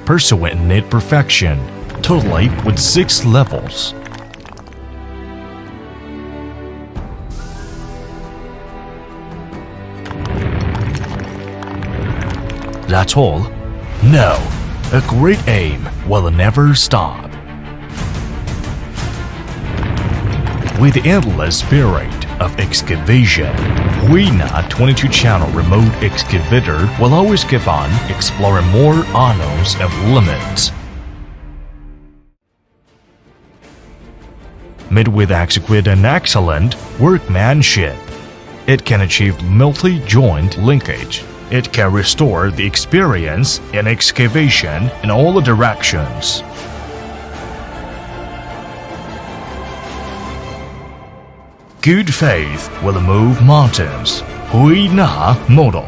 pursuing neat perfection, totally with 6 levels. That's all? No, a great aim will never stop. With the endless spirit of excavation, Huina 22-channel remote excavator will always keep on exploring more unknowns and limits. Made with adequate and excellent workmanship, it can achieve multi-joint linkage. It can restore the experience in excavation in all directions. Good faith will move mountains. Huina model.